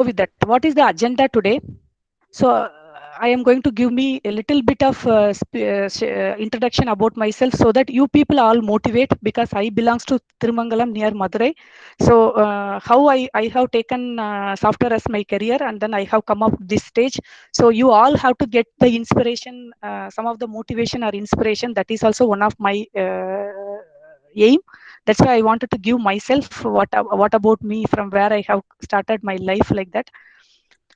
with that. What is the agenda today? So I am going to give me a little bit of introduction about myself so that you people all motivate, because I belongs to Thirumangalam near Madurai. So how I have taken software as my career, and then I have come up this stage. So you all have to get the inspiration, some of the motivation or inspiration. That is also one of my aim. That's why I wanted to give myself what about me, from where I have started my life, like that.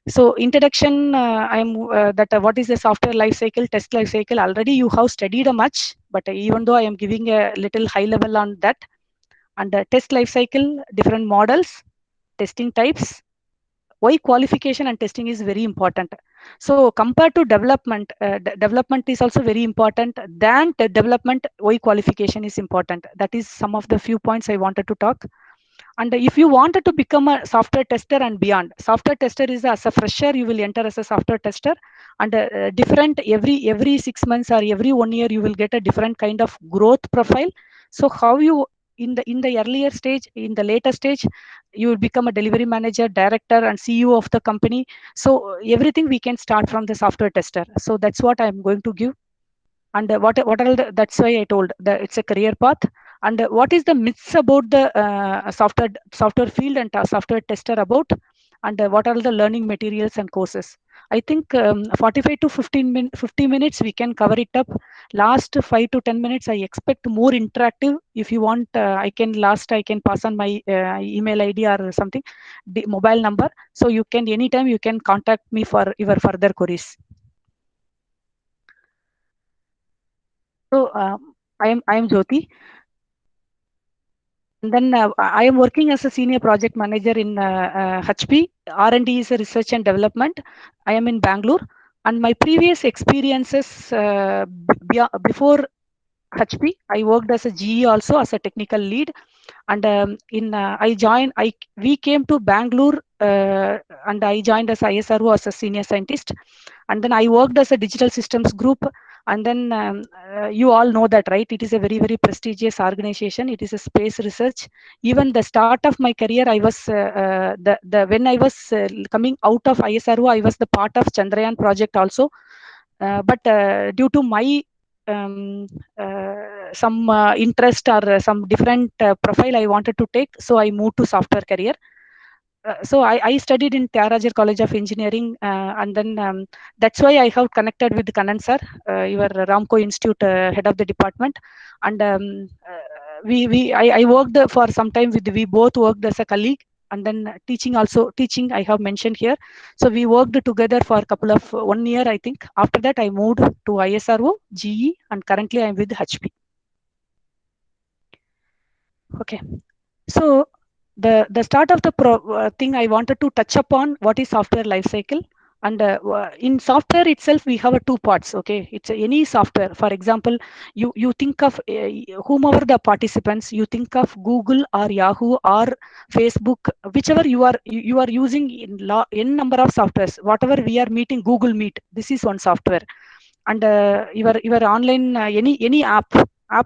So introduction, I'm that what is the software life cycle, test life cycle? Already you have studied a much, but even though I am giving a little high level on that. And test life cycle, different models, testing types, why qualification and testing is very important. So compared to development, development is also very important than development. Why qualification is important? That is some of the few points I wanted to talk. And if you wanted to become a software tester and beyond, software tester is as a fresher, you will enter as a software tester. And different every 6 months or every 1 year, you will get a different kind of growth profile. So how you in the earlier stage, in the later stage, you will become a delivery manager, director, and CEO of the company. So everything we can start from the software tester. So that's what I'm going to give. And what are that's why I told that it's a career path. And what is the myths about the software field and software tester about? And what are the learning materials and courses? I think 45 to 50 minutes we can cover it up. Last 5 to 10 minutes I expect more interactive. If you want, I can pass on my email ID or something, the mobile number, so you can anytime you can contact me for your further queries. So I am Jyoti. And then I am working as a senior project manager in HP. R&D is a research and development. I am in Bangalore. And my previous experiences before HP, I worked as a GE also as a technical lead. And in I joined. We came to Bangalore, and I joined as ISRO as a senior scientist. And then I worked as a digital systems group. And then you all know that, right? It is a very very prestigious organization. It is a space research. Even the start of my career, I was the when I was coming out of ISRO, I was the part of Chandrayaan project also. But due to my um, some interest or some different profile I wanted to take, so I moved to software career. So I studied in Tyagaraja College of Engineering, and then that's why I have connected with Kannan sir, your Ramco Institute head of the department. And I worked for some time with, we both worked as a colleague. And then teaching I have mentioned here. So we worked together for a couple of 1 year, I think. After that I moved to ISRO, GE, and currently I'm with HP. Okay. So the start of the thing I wanted to touch upon, what is software lifecycle. And in software itself we have two parts. Okay, it's any software. For example, you think of whomever the participants, you think of Google or Yahoo or Facebook, whichever you are using in number of softwares. Whatever we are meeting, Google Meet, this is one software. And your online any app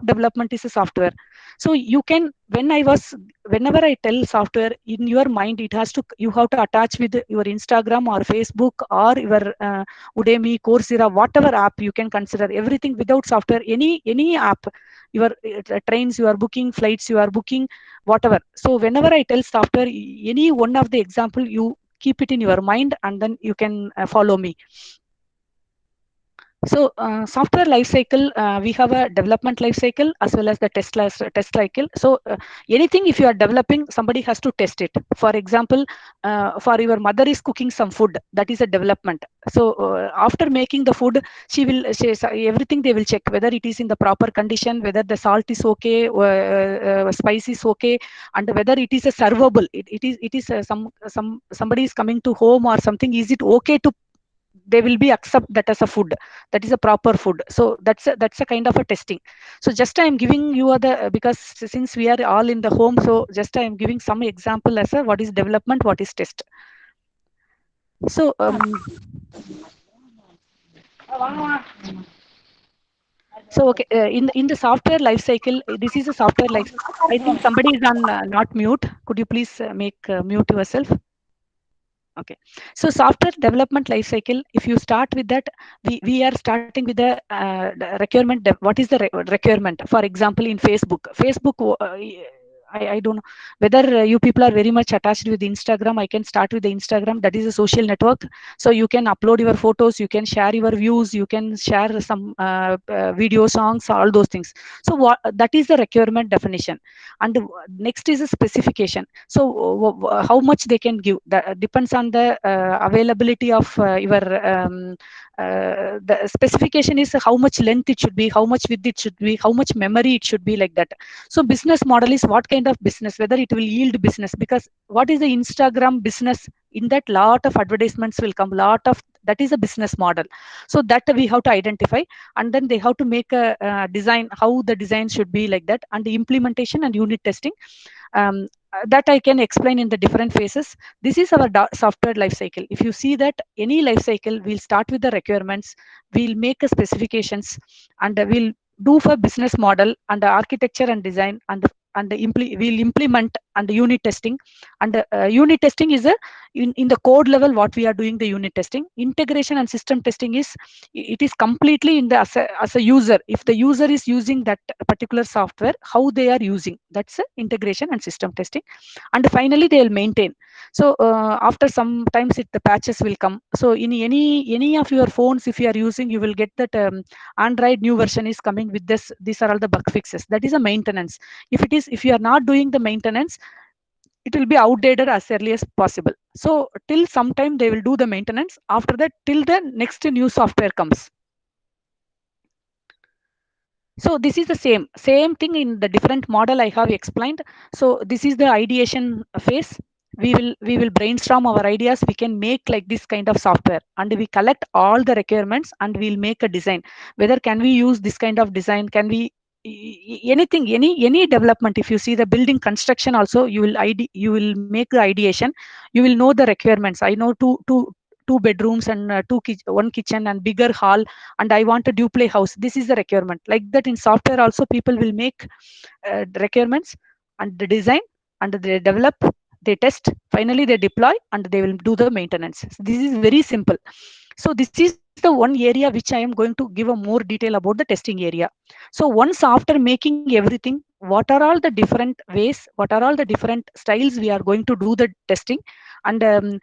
development is a software. So you can, whenever I tell software, in your mind it has to, you have to attach with your Instagram or Facebook or your Udemy, Coursera, whatever app you can consider. Everything without software, any app, your trains you are booking, flights you are booking, whatever. So whenever I tell software, any one of the example, you keep it in your mind, and then you can follow me. So software lifecycle, we have a development lifecycle as well as the test cycle. So anything, if you are developing, somebody has to test it. For example, for your mother is cooking some food, that is a development. So after making the food, everything they will check whether it is in the proper condition, whether the salt is okay, spice is okay, and whether it is a servable. It is somebody is coming to home or something. Is it okay to, they will be accept that as a food, that is a proper food. So that's a kind of a testing. So just I am giving you the, because since we are all in the home, so just I am giving some example as a what is development, what is test. So okay, in the software life cycle, this is a software life. I think somebody is on not mute. Could you please make mute yourself? Okay. So software development life cycle, if you start with that, we are starting with the requirement. What is the requirement? For example, in Facebook, I don't know whether you people are very much attached with Instagram. I can start with the Instagram. That is a social network. So you can upload your photos, you can share your views, you can share some video songs, all those things. So what that is the requirement definition. And next is a specification. So how much they can give, that depends on the availability of your the specification is how much length it should be, how much width it should be, how much memory it should be, like that. So business model is what kind of business, whether it will yield business, because what is the Instagram business, in that lot of advertisements will come, lot of, that is a business model. So that we have to identify, and then they have to make a design, how the design should be, like that. And the implementation and unit testing, that I can explain in the different phases. This is our software life cycle. If you see that any life cycle, we'll start with the requirements, we'll make a specifications, and we'll do for business model and the architecture and design, and we'll implement and the unit testing. And unit testing is in the code level what we are doing, the unit testing. Integration and system testing is, it is completely in the as a user, if the user is using that particular software, how they are using, that's integration and system testing. And finally they will maintain. So after some times the patches will come. So in any of your phones, if you are using, you will get that Android new version is coming with this, these are all the bug fixes, that is a maintenance. If you are not doing the maintenance, it will be outdated as early as possible. So till some time they will do the maintenance. After that, till the next new software comes. So this is the same thing in the different model I have explained. So this is the ideation phase. We will brainstorm our ideas, we can make like this kind of software, and we collect all the requirements and we'll make a design, whether can we use this kind of design, can we anything, any development. If you see the building construction also, you will make the ideation, you will know the requirements. I know two bedrooms and one kitchen and bigger hall, and I want a duplex house, this is the requirement. Like that in software also, people will make the requirements and the design, and they develop, they test, finally they deploy, and they will do the maintenance. This is very simple. So this is the one area which I am going to give a more detail about the testing area. So once after making everything, what are all the different ways, what are all the different styles we are going to do the testing. And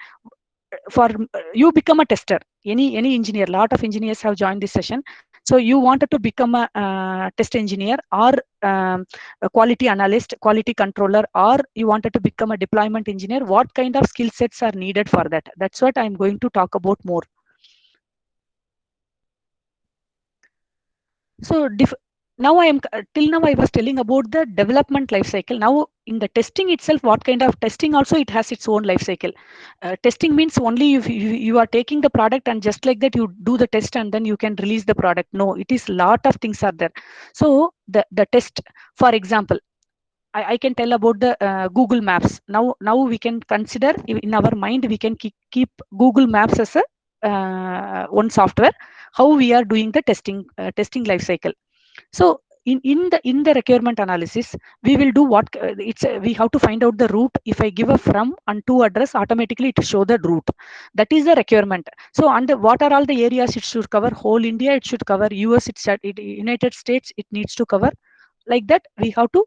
for you become a tester, any engineer, lot of engineers have joined this session. So you wanted to become a test engineer, or a quality analyst, quality controller, or you wanted to become a deployment engineer, what kind of skill sets are needed for that? That's what I'm going to talk about more. So now I am till now I was telling about the development life cycle. Now in the testing itself, what kind of testing also, it has its own life cycle. Testing means only if you are taking the product and just like that you do the test and then you can release the product. No, it is lot of things are there. So the test, for example, I can tell about the Google Maps. Now we can consider in our mind, we can keep Google Maps as a one software. How we are doing the testing life cycle. So in the requirement analysis, we will do what we have to find out the route. If I give a from and to address, automatically it show the route. That is the requirement. So and what are all the areas it should cover? Whole India it should cover. US United States it needs to cover. Like that we have to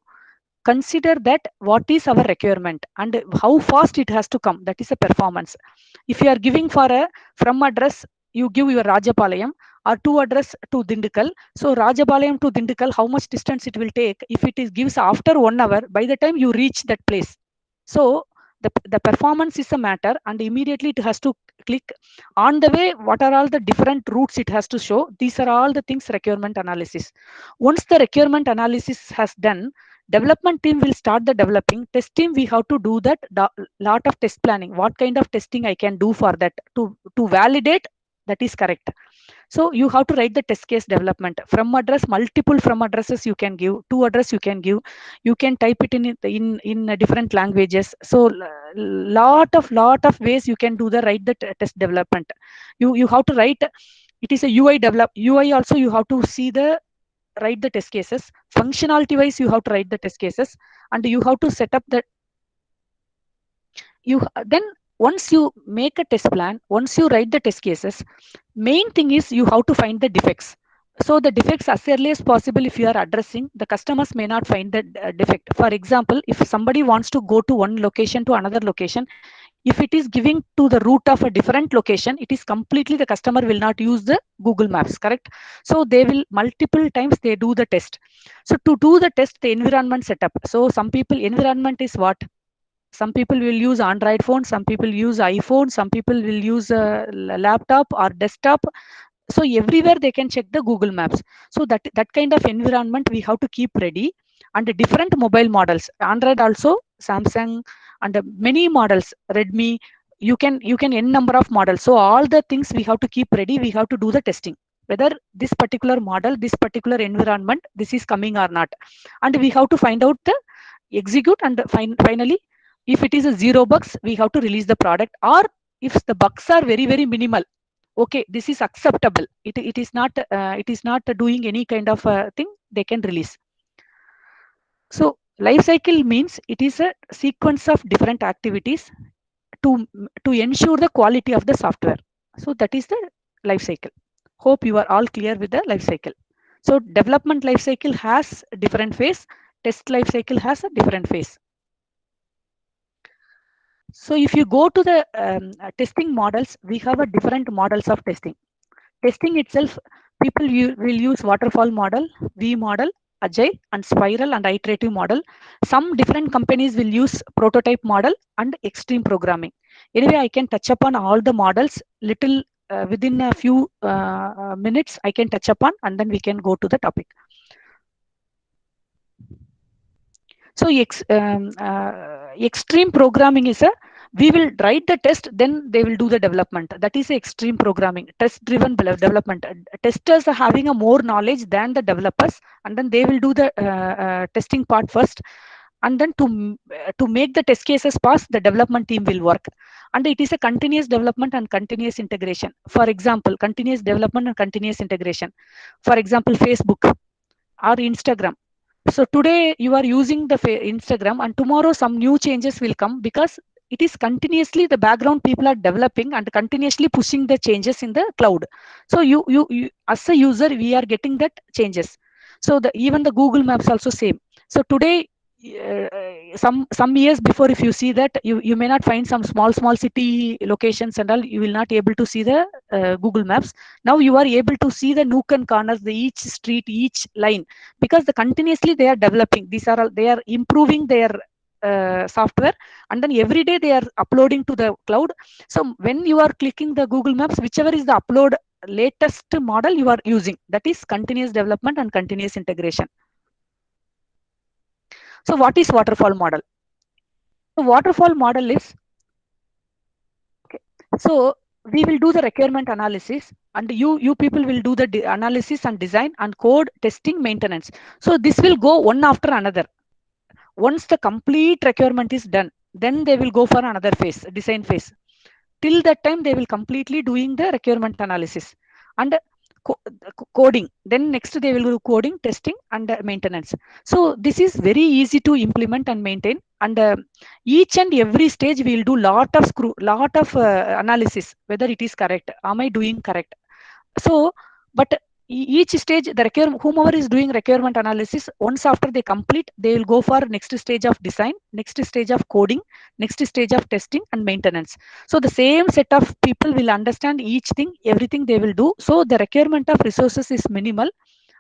consider that what is our requirement and how fast it has to come, that is a performance. If you are giving for a from address, you give your Rajapalayam, or to address to Dindikal. So Rajapalayam to Dindikal, how much distance it will take? If it is gives after 1 hour, by the time you reach that place, so the performance is a matter, and immediately it has to click on the way. What are all the different routes it has to show? These are all the things requirement analysis. Once the requirement analysis has done, development team will start the developing. Test team, we have to do that lot of test planning, what kind of testing I can do for that to validate that is correct. So you have to write the test case development. From address, multiple from addresses you can give, to address you can give, you can type it in different languages. So lot of ways you can do the write the test development. You have to write, it is a UI develop. UI also you have to see the write the test cases. Functionality wise you have to write the test cases, and you have to set up the you then once you make a test plan, once you write the test cases, main thing is you have to find the defects. So the defects as early as possible, if you are addressing, the customers may not find the defect. For example, if somebody wants to go to one location to another location, if it is giving to the route of a different location, it is completely, the customer will not use the Google Maps, correct? So they will multiple times they do the test. So to do the test, the environment setup. So some people environment is what? Some people will use Android phone, some people use iPhone, some people will use a laptop or desktop. So everywhere they can check the Google Maps. So that kind of environment we have to keep ready. And the different mobile models, Android also, Samsung, and many models, Redmi, you can n number of models. So all the things we have to keep ready, we have to do the testing whether this particular model, this particular environment, this is coming or not. And we have to find out the execute, and finally, if it is a zero bugs, we have to release the product. Or if the bugs are very very minimal, okay, this is acceptable, it is not doing any kind of thing, they can release. So life cycle means it is a sequence of different activities to to ensure the quality of the software. So that is the life cycle. Hope you are all clear with the life cycle. So development life cycle has a different phase, test life cycle has a different phase. So if you go to the testing models, we have a different models of testing. Testing itself, people will use waterfall model, V model, agile and spiral and iterative model. Some different companies will use prototype model and extreme programming. Anyway, I can touch upon all the models little within a few minutes. I can touch upon and then we can go to the topic. So extreme programming is a, we will write the test, then they will do the development. That is extreme programming, test driven development. Testers are having a more knowledge than the developers, and then they will do the testing part first. And then to make the test cases pass, the development team will work. And it is a continuous development and continuous integration. For example, continuous development and continuous integration. For example, Facebook or Instagram. So today you are using the Instagram, and tomorrow some new changes will come, because it is continuously the background people are developing and continuously pushing the changes in the cloud. So you as a user, we are getting that changes. So even the Google Maps also same. So today, some years before, if you see that, you may not find some small city locations and all, you will not able to see the Google Maps. Now you are able to see the nook and corners, the each street, each line, because the continuously they are developing, these are all, they are improving their software, and then every day they are uploading to the cloud. So when you are clicking the Google Maps, whichever is the upload latest model you are using, that is continuous development and continuous integration. So what is waterfall model? So waterfall model is, okay, so we will do the requirement analysis, and you people will do the analysis and design and code testing maintenance. So this will go one after another. Once the complete requirement is done, then they will go for another phase, design phase. Till that time, they will completely doing the requirement analysis and coding. Then next they will do coding, testing, and maintenance. So this is very easy to implement and maintain. And each and every stage we will do lot of analysis, whether it is correct. Am I doing correct? So, but each stage, the whomever is doing requirement analysis, once after they complete, they will go for next stage of design, next stage of coding, next stage of testing and maintenance. So the same set of people will understand each thing, everything they will do. So the requirement of resources is minimal,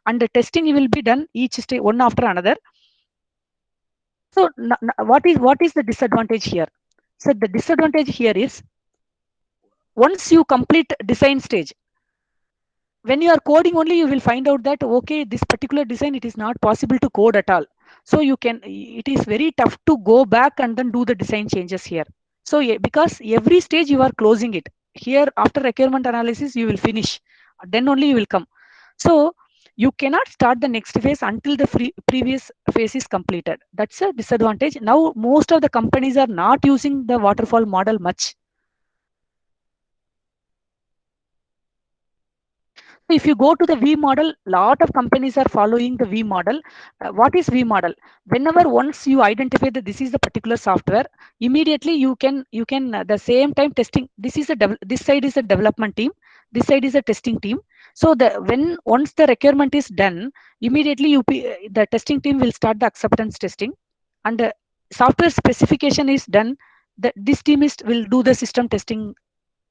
and the testing will be done each stage one after another. So what is the disadvantage here? So the disadvantage here is, once you complete design stage, when you are coding only, you will find out that, okay, this particular design, it is not possible to code at all. So it is very tough to go back and then do the design changes here. So because every stage you are closing it here, after requirement analysis you will finish, then only you will come. So you cannot start the next phase until the previous phase is completed. That's a disadvantage. Now most of the companies are not using the waterfall model much. If you go to the V model, lot of companies are following the V model. What is V model? Whenever once you identify that this is the particular software, immediately you can the same time testing. This side is a development team, this side is a testing team. So the when once the requirement is done, immediately the testing team will start the acceptance testing, and software specification is done. This team is will do the system testing,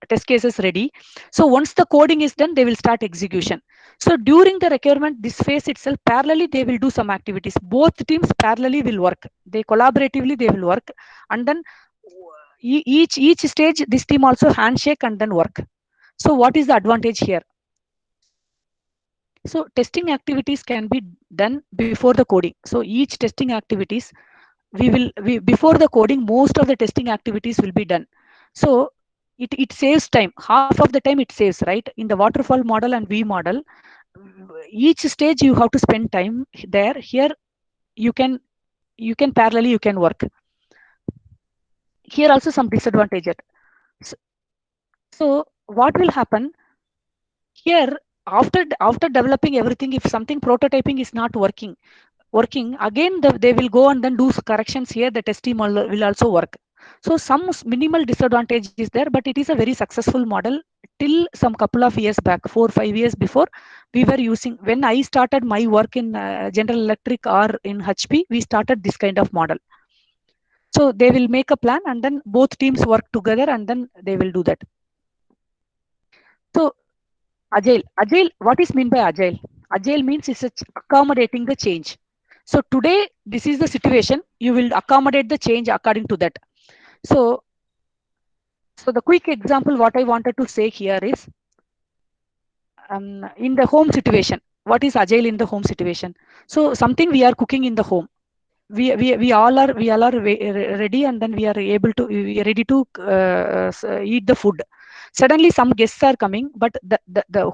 test cases ready. So once the coding is done, they will start execution. So during the requirement, this phase itself, parallelly, they will do some activities. Both teams parallelly will work. They collaboratively, they will work. And then each stage, this team also handshake and then work. So what is the advantage here? So testing activities can be done before the coding. So each testing activities, we before the coding, most of the testing activities will be done. So it saves time. Half of the time it saves, right? In the waterfall model and V model, each stage you have to spend time there. Here you can parallelly you can work. Here also some disadvantages. So, so what will happen here, after developing everything, if something prototyping is not working again, they will go and then do corrections here, the test team will also work. So some minimal disadvantage is there, but it is a very successful model. Till some couple of years back, 4 5 years before, we were using, when I started my work in General Electric or in HP, we started this kind of model. So they will make a plan and then both teams work together and then they will do that. So agile, what is mean by agile means it's accommodating the change. So today this is the situation, you will accommodate the change according to that. So the quick example what I wanted to say here is, in the home situation, what is agile in the home situation? So something we are cooking in the home, we all are ready, and then we are ready to eat the food. Suddenly some guests are coming, but the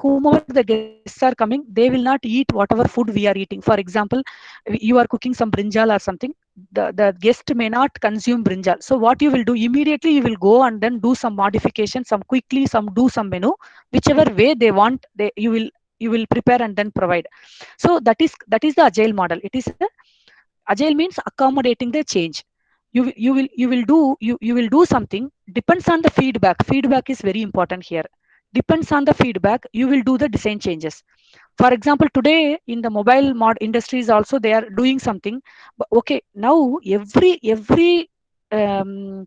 whomever the guests are coming, they will not eat whatever food we are eating. For example, you are cooking some brinjal or something, the guest may not consume brinjal. So what you will do, immediately you will go and then do some modification, some quickly some do some menu, whichever way they want, you will prepare and then provide. So that is the agile model. It is agile means accommodating the change. You will do something, depends on the feedback is very important here. Depends on the feedback, you will do the design changes. For example, today in the mobile mod industries also they are doing something. But okay, now every now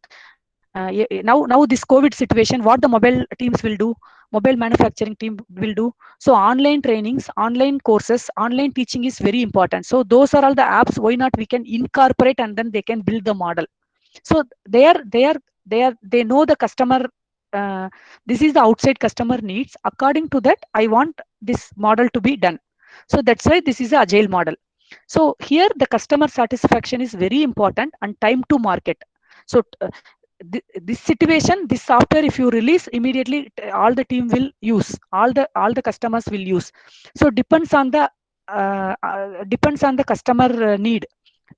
this COVID situation, what the mobile teams will do, mobile manufacturing team will do. So online trainings, online courses, online teaching is very important. So those are all the apps, why not we can incorporate and then they can build the model. So they know the customer, uh, this is the outside customer needs, according to that I want this model to be done. So that's why this is a agile model. So here the customer satisfaction is very important, and time to market. So this situation, this software, if you release immediately, all the team will use, all the customers will use. So depends on the customer need.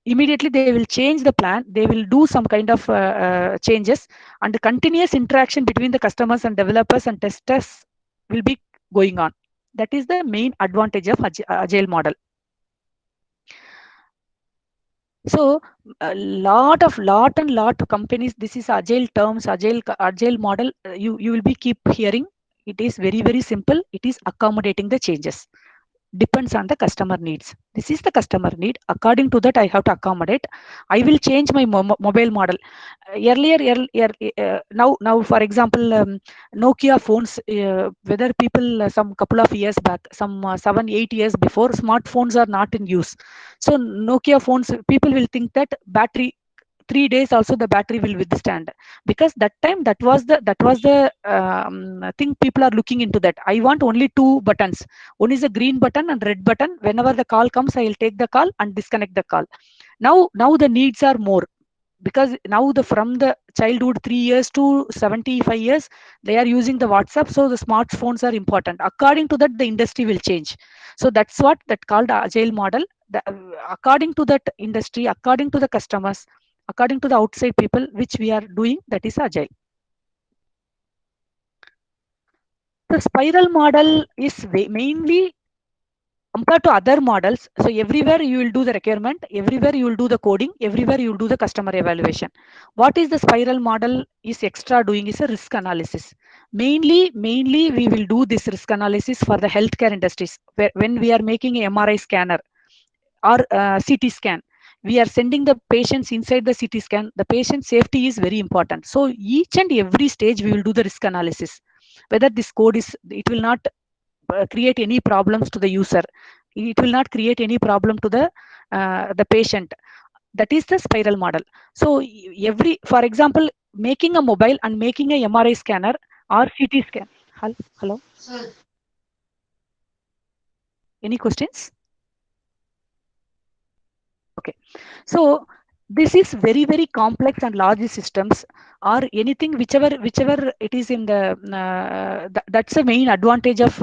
Immediately they will change the plan, they will do some kind of changes, and the continuous interaction between the customers and developers and testers will be going on. That is the main advantage of agile model. So a lot of companies, this is agile terms, agile model, you will be keep hearing. It is very simple, it is accommodating the changes, depends on the customer needs. This is the customer need, according to that I have to accommodate. I will change my mobile model. Now for example, Nokia phones, whether people some couple of years back, some 7 8 years before, smartphones are not in use. So Nokia phones, people will think that battery 3 days also the battery will withstand, because that time that was the thing people are looking into. That I want only two buttons, one is a green button and red button. Whenever the call comes, I will take the call and disconnect the call. Now the needs are more, because now the from the childhood 3 years to 75 years, they are using the WhatsApp. So the smartphones are important, according to that the industry will change. So that's what that called agile model. According to that industry, according to the customers, according to the outside people which we are doing, that is agile. The spiral model is mainly compared to other models. So everywhere you will do the requirement, everywhere you will do the coding, everywhere you will do the customer evaluation. What is the spiral model is extra doing is a risk analysis. Mainly we will do this risk analysis for the healthcare industries. Where, when we are making a MRI scanner or CT scan, we are sending the patients inside the CT scan. The patient safety is very important. So each and every stage we will do the risk analysis. Whether this code is, it will not create any problems to the user, it will not create any problem to the patient. That is the spiral model. So every, for example, making a mobile and making a MRI scanner or CT scan. Hello, any questions? Okay. So this is very complex and large systems, or anything whichever it is in the that's the main advantage of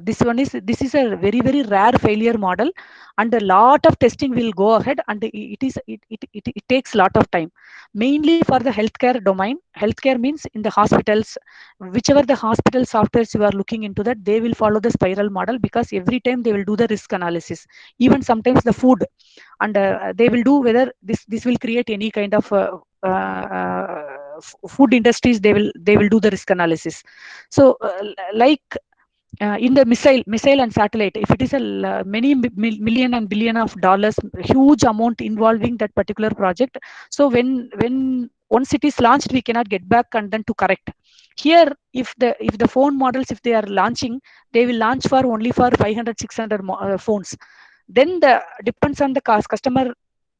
this one is, this is a very rare failure model, and a lot of testing will go ahead, and it takes a lot of time, mainly for the healthcare domain. Healthcare means in the hospitals, whichever the hospital softwares you are looking into, that they will follow the spiral model, because every time they will do the risk analysis. Even sometimes the food, and they will do whether this will create any kind of food industries, they will do the risk analysis. So like in the missile and satellite, if it is a many million and billion of dollars, huge amount involving that particular project. So when once it is launched, we cannot get back and then to correct. Here, if the phone models, if they are launching, they will launch for only for 500 600 phones. Then the depends on the customer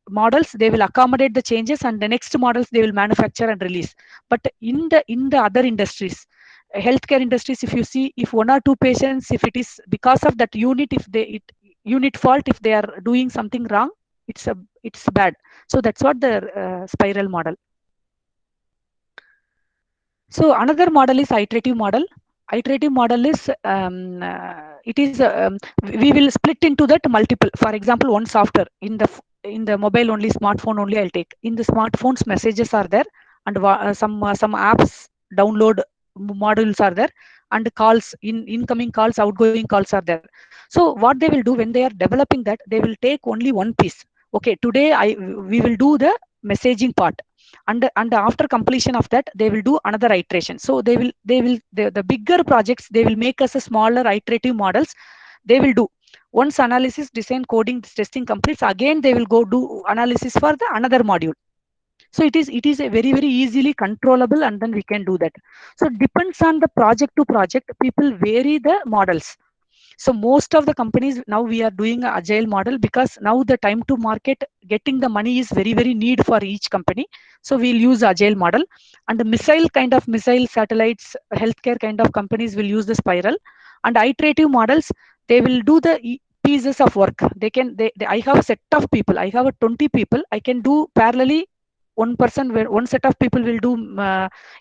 models, they will accommodate the changes, and the next models they will manufacture and release. But in the other industries, healthcare industries, if you see, if one or two patients, if it is because of that unit, if unit fault, if they are doing something wrong, it's bad. So that's what the spiral model. So another model is iterative model. Iterative model is it is we will split into that multiple. For example, one software in the mobile only, smartphone only, I'll take. In the smartphones, messages are there, and some apps download modules are there, and calls, incoming calls, outgoing calls are there. So what they will do when they are developing that, they will take only one piece. Okay, today we will do the messaging part, and after completion of that, they will do another iteration. So the bigger projects, they will make us a smaller iterative models. They will do once analysis, design, coding, testing completes, again they will go do analysis for the another module. So it is a very easily controllable, and then we can do that. So depends on the project to project, people vary the models. So most of the companies now, we are doing a agile model, because now the time to market, getting the money is very need for each company. So we'll use agile model. And the missile satellites, healthcare kind of companies will use the spiral. And iterative models, they will do the pieces of work. I have a set of people, I have a 20 people, I can do parallelly. One person, where one set of people will do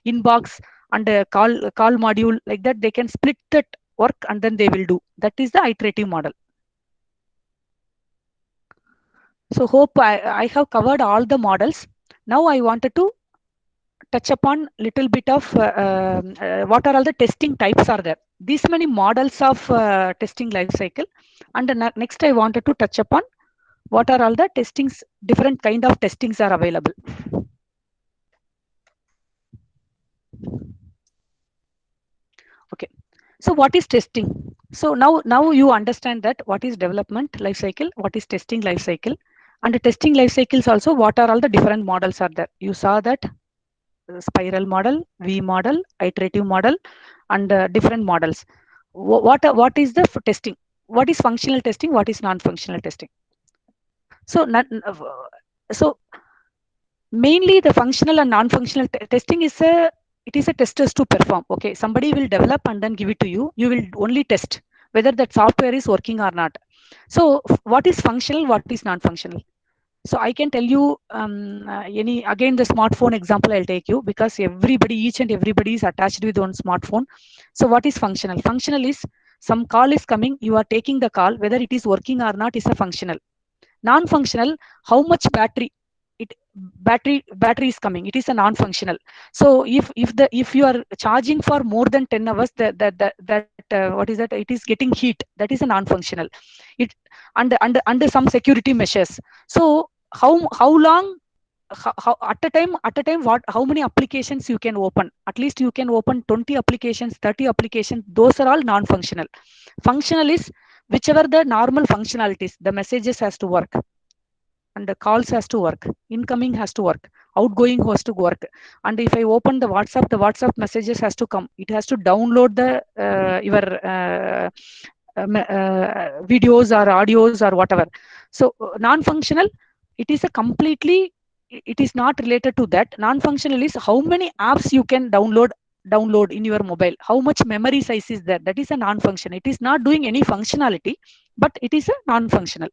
inbox and call module, like that they can split that work, and then they will do. That is the iterative model. So hope I have covered all the models. Now I wanted to touch upon little bit of what are all the testing types are there. These many models of testing life cycle. And next I wanted to touch upon what are all the testings, different kind of testings are available. Okay. So what is testing? So now you understand that what is development life cycle, what is testing life cycle, and the testing life cycles also, what are all the different models are there. You saw that spiral model, V model, iterative model, and different models. What is the testing? What is functional testing? What is non-functional testing? So so mainly the functional and non-functional testing is it is a testers to perform. Okay, somebody will develop and then give it to you. You will only test whether that software is working or not. So what is functional, what is non-functional? So I can tell you any, again, the smartphone example I'll take you, because everybody, each and everybody is attached with one smartphone. So what is functional? Functional is some call is coming, you are taking the call, whether it is working or not is a functional. Non-functional, how much battery? it battery is coming, it is a non-functional. So if you are charging for more than 10 hours, that what is that, it is getting heat, that is a non-functional. It under some security measures. So how long, how at a time, what, how many applications you can open? At least you can open 20 applications, 30 applications, those are all non-functional. Functional is whichever the normal functionalities, the messages has to work, and the calls has to work, incoming has to work, outgoing has to work. And if I open the WhatsApp messages has to come, it has to download the your videos or audios or whatever. So non-functional, it is a completely, it is not related to that. Non-functional is how many apps you can download in your mobile, how much memory size is there, that is a non-function. It is not doing any functionality, but it is a non-functional.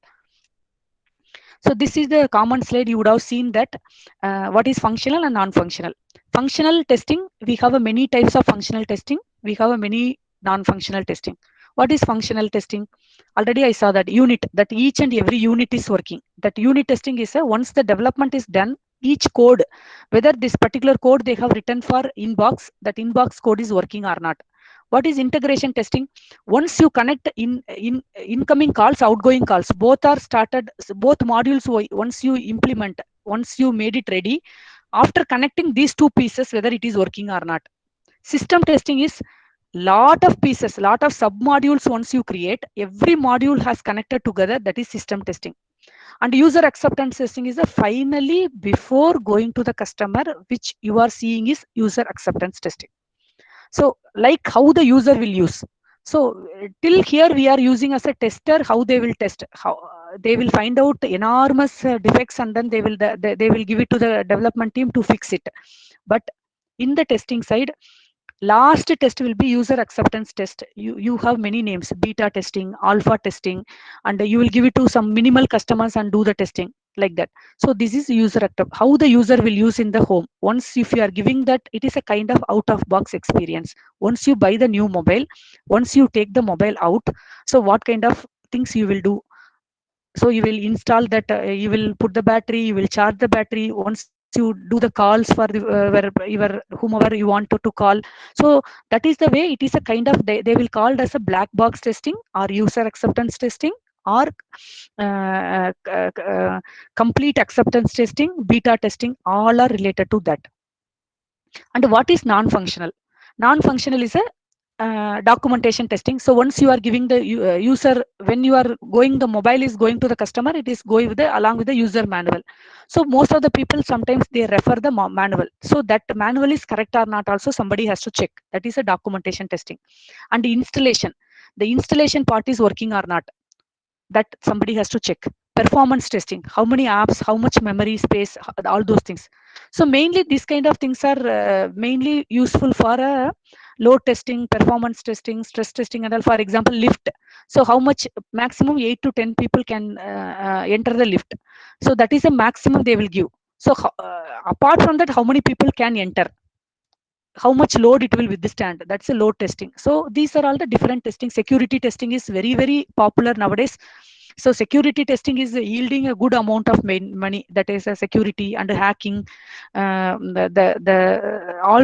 So this is the common slide. You would have seen that what is functional and non-functional. Functional testing, we have a many types of functional testing. We have a many non-functional testing. What is functional testing? Already I saw that unit, that each and every unit is working. That unit testing is once the development is done, each code, whether this particular code they have written for inbox, that inbox code is working or not. What is integration testing? Once you connect in incoming calls, outgoing calls, both are started, both modules, once you implement, once you made it ready, after connecting these two pieces, whether it is working or not. System testing is lot of pieces, lot of sub modules. Once you create, every module has connected together, that is system testing. And user acceptance testing is the finally before going to the customer, which you are seeing is user acceptance testing. So like how the user will use. So till here we are using as a tester, how they will test, how they will find out enormous defects, and then they will give it to the development team to fix it. But in the testing side, last test will be user acceptance test. You have many names: beta testing, alpha testing, and you will give it to some minimal customers and do the testing like that. So this is user accept, how the user will use in the home. Once if you are giving that, it is a kind of out of box experience. Once you buy the new mobile, once you take the mobile out, so what kind of things you will do? So you will install that, you will put the battery, you will charge the battery, once you do the calls for the your whomever you want to call. So that is the way. It is a kind of, they will call it as a black box testing or user acceptance testing, or complete acceptance testing, beta testing, all are related to that. And what is non-functional? Non-functional is a documentation testing. So once you are giving the user, when you are going, the mobile is going to the customer, it is going with the along with the user manual. So most of the people sometimes they refer the manual, so that manual is correct or not also somebody has to check. That is a documentation testing. And installation, the installation part is working or not, that somebody has to check. Performance testing, how many apps, how much memory space, all those things. So mainly these kind of things are mainly useful for load testing, performance testing, stress testing, and all. For example, lift. So how much, maximum 8 to 10 people can enter the lift. So that is a maximum they will give. So apart from that, how many people can enter, how much load it will withstand, that's a load testing. So these are all the different testing. Security testing is very very popular nowadays. So security testing is yielding a good amount of money, that is a security and hacking. All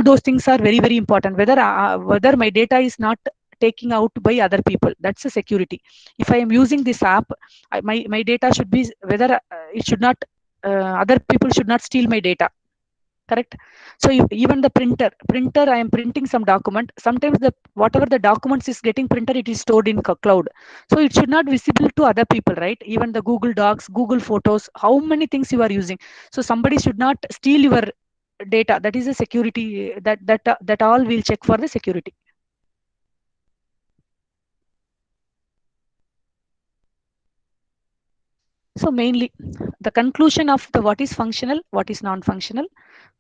those things are very very important, whether my data is not taking out by other people, that's a security. If I am using this app, my data should be, whether it should not, other people should not steal my data, correct? So even the printer, I am printing some document, sometimes the whatever the documents is getting printed, it is stored in cloud. So it should not visible to other people, right? Even the Google Docs, Google Photos, how many things you are using. So somebody should not steal your data, that is a security. That all will check for the security. So mainly the conclusion of the what is functional, what is non-functional.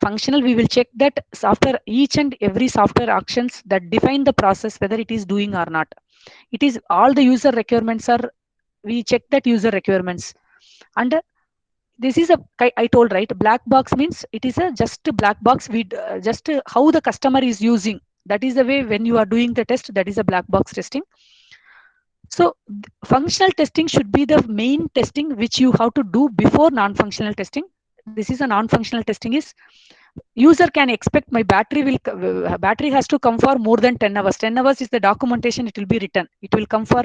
Functional, we will check that after each and every software actions that define the process, whether it is doing or not. It is all the user requirements are, we check that user requirements. And this is a, I told right, black box means it is a just black box with just how the customer is using. That is the way when you are doing the test, that is a black box testing. So functional testing should be the main testing which you have to do before non-functional testing. this is a non-functional testing is user can expect my battery has to come for more than 10 hours. 10 hours is the documentation, it will be written, it will come for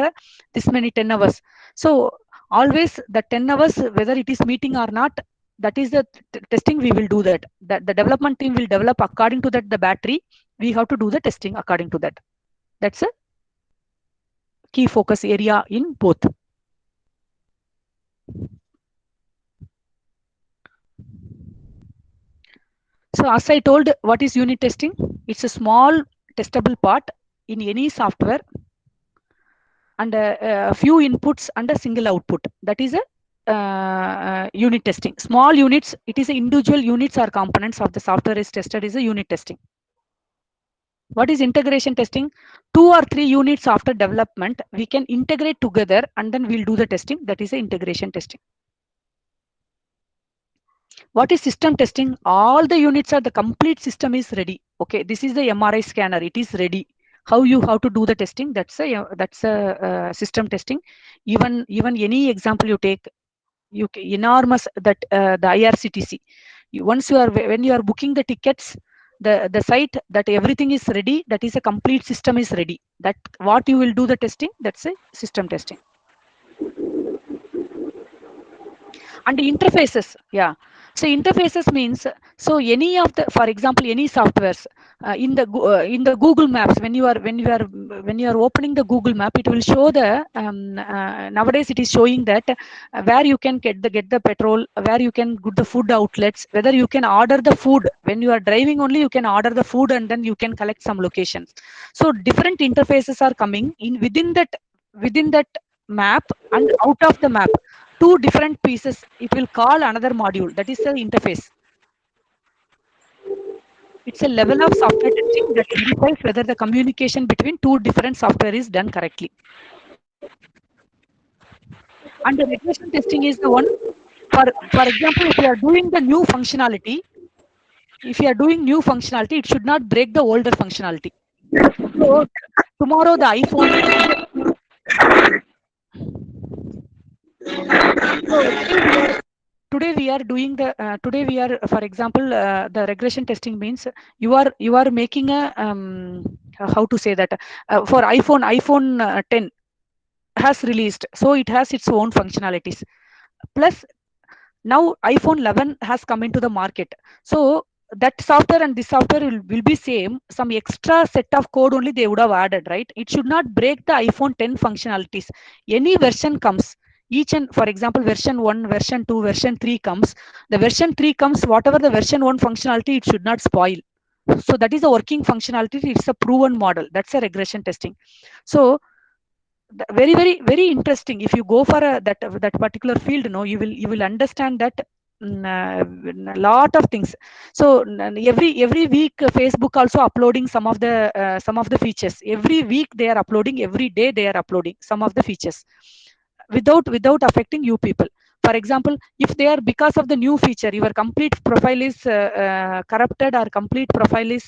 this many 10 hours. So always the 10 hours, whether it is meeting or not, that is the testing we will do. That the development team will develop according to that the battery, we have to do the testing according to that. That's a key focus area in both. So as I told, what is unit testing? It's a small testable part in any software and a few inputs and a single output. That is a unit testing. Small units, it is a individual units or components of the software is tested is a unit testing. What is integration testing? 2 or 3 units after development, we can integrate together and then we'll do the testing. That is a integration testing. What is system testing? All the units are the complete system is ready. Okay, this is the MRI scanner. It is ready. How you have to do the testing? That's a system testing. Even any example you take, enormous that the IRCTC. Once you are when you are booking the tickets, the site that everything is ready. That is a complete system is ready. That what you will do the testing. That's a system testing. And interfaces, yeah. So interfaces means, so any of the, for example, any softwares in the Google Maps, when you are opening the Google Map, it will show the nowadays it is showing that where you can get the petrol, where you can get the food outlets, whether you can order the food when you are driving only, you can order the food and then you can collect some locations. So different interfaces are coming in within that map and out of the map. Two different pieces, it will call another module, that is the interface. It's a level of software testing that verifies whether the communication between two different software is done correctly. And the regression testing is the one, for example, if you are doing the new functionality, it should not break the older functionality. So tomorrow the iPhone, so today we are doing the today we are, for example, the regression testing means you are making a how to say that, for iPhone 10 has released, so it has its own functionalities. Plus now iPhone 11 has come into the market, so that software and this software will be same, some extra set of code only they would have added, right? It should not break the iPhone 10 functionalities. Any version comes, each and for example version 1, version 2, version 3 comes, the version 3 comes, whatever the version 1 functionality, it should not spoil. So that is a working functionality, it's a proven model, that's a regression testing. So very interesting. If you go for that particular field, no, you will understand that a lot of things. So every week Facebook also uploading some of the features. Every week they are uploading, every day they are uploading some of the features without affecting you people. For example, if they are, because of the new feature, your complete profile is corrupted or complete profile is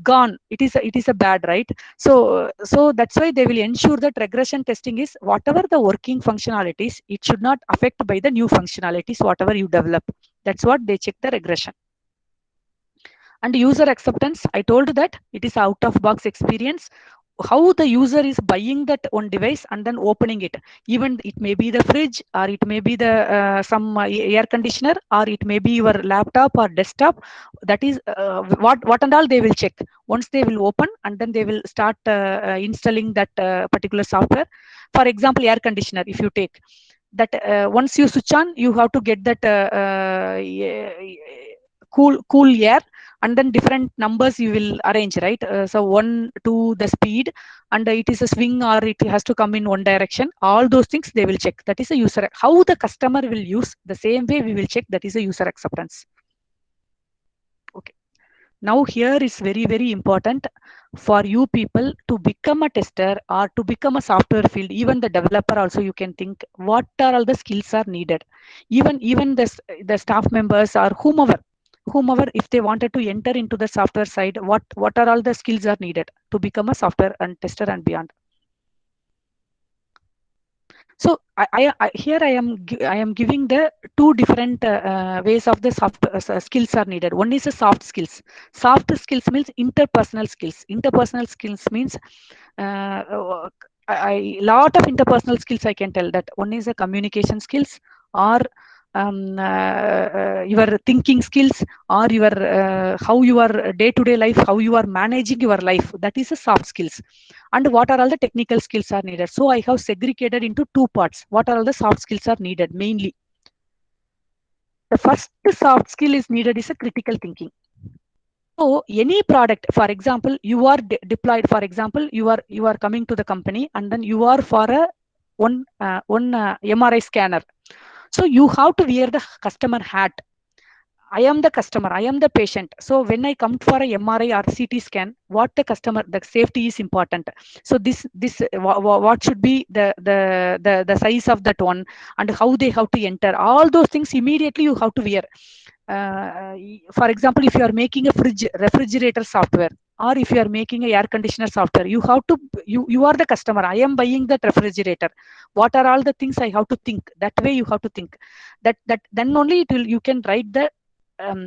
gone, it is a bad, right? So that's why they will ensure that regression testing is whatever the working functionalities, it should not affect by the new functionalities whatever you develop. That's what they check the regression. And user acceptance, I told that it is out of box experience, how the user is buying that one device and then opening it. Even it may be the fridge, or it may be the some air conditioner, or it may be your laptop or desktop. That is what and all they will check once they will open, and then they will start installing that particular software. For example, air conditioner, if you take that, once you switch on, you have to get that cool air, and then different numbers you will arrange, right? So 1 2 the speed, and it is a swing or it has to come in one direction. All those things they will check. That is a user, how the customer will use, the same way we will check. That is a user acceptance. Okay, now here is very important for you people to become a tester or to become a software field. Even the developer also, you can think what are all the skills are needed. Even the staff members or whomever, if they wanted to enter into the software side, what are all the skills are needed to become a software and tester and beyond. So here I am giving the two different ways of the soft skills are needed. One is the soft skills. Soft skills means interpersonal skills. Interpersonal skills means lot of interpersonal skills I can tell that. One is a communication skills, or your thinking skills, or your how your day to day life, how you are managing your life, that is a soft skills. And what are all the technical skills are needed. So I have segregated into two parts. What are all the soft skills are needed mainly? The first soft skill is needed is a critical thinking. So any product, for example, you are deployed, for example, you are coming to the company, and then you are for a one MRI scanner. So you have to wear the customer hat. I am the customer, I am the patient. So when I come for a MRI or CT scan, what the customer, the safety is important. So what should be the size of that one, and how they have to enter. All those things immediately you have to wear. For example, if you are making a refrigerator software, or if you are making a air conditioner software, you have to, you are the customer. I am buying that refrigerator. What are all the things I have to think? That way you have to think. That then only it will, you can write the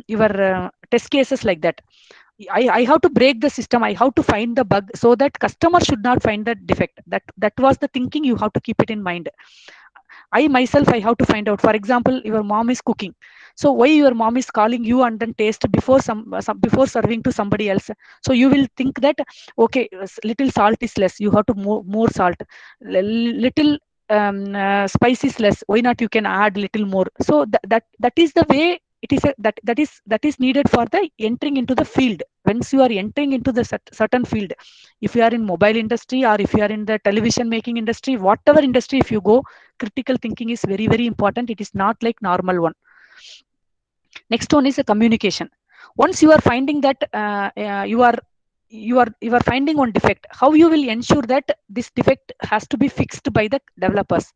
your test cases like that. I have to break the system. I have to find the bug so that customer should not find the defect. That was the thinking. You have to keep it in mind. I myself, I have to find out. For example, your mom is cooking. So why your mom is calling you and then taste before some before serving to somebody else? So you will think that okay, little salt is less. You have to more salt. Little spice is less. Why not? You can add little more. So that is the way it is. That is needed for the entering into the field. Once you are entering into the certain field, if you are in mobile industry, or if you are in the television making industry, whatever industry, if you go, critical thinking is very very important. It is not like normal one. Next one is a communication. Once you are finding that you are finding one defect, how you will ensure that this defect has to be fixed by the developers.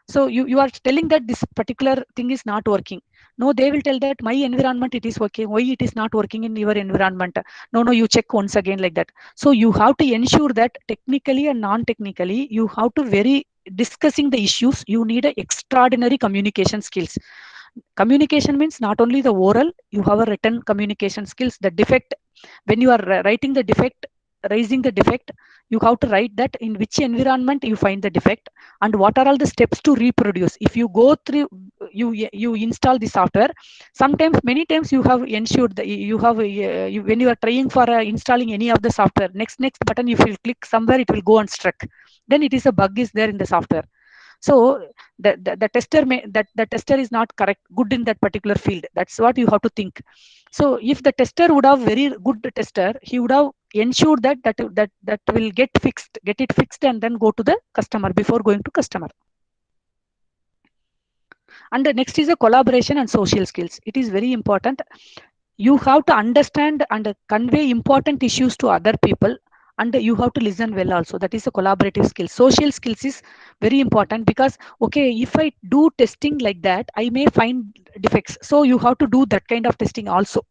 So you are telling that this particular thing is not working. No, they will tell that my environment it is working. Why it is not working in your environment? No, no, you check once again, like that. So you have to ensure that technically and non-technically, you have to very discussing the issues. You need a extraordinary communication skills. Communication means not only the oral, you have a written communication skills. The defect, when you are writing the defect, raising the defect, you have to write that in which environment you find the defect, and what are all the steps to reproduce. If you go through, you install the software, sometimes many times you have ensured that you have when you are trying for installing any of the software, next button, if you click somewhere, it will go and struck. Then it is a bug is there in the software. So the tester may, that the tester is not correct good in that particular field. That's what you have to think. So if the tester would have very good tester, he would have ensured that will get it fixed, and then go to the customer before going to customer. And the next is a collaboration and social skills. It is very important. You have to understand and convey important issues to other people, and you have to listen well also. That is a collaborative skill. Social skills is very important, because okay, if I do testing like that, I may find defects. So you have to do that kind of testing also.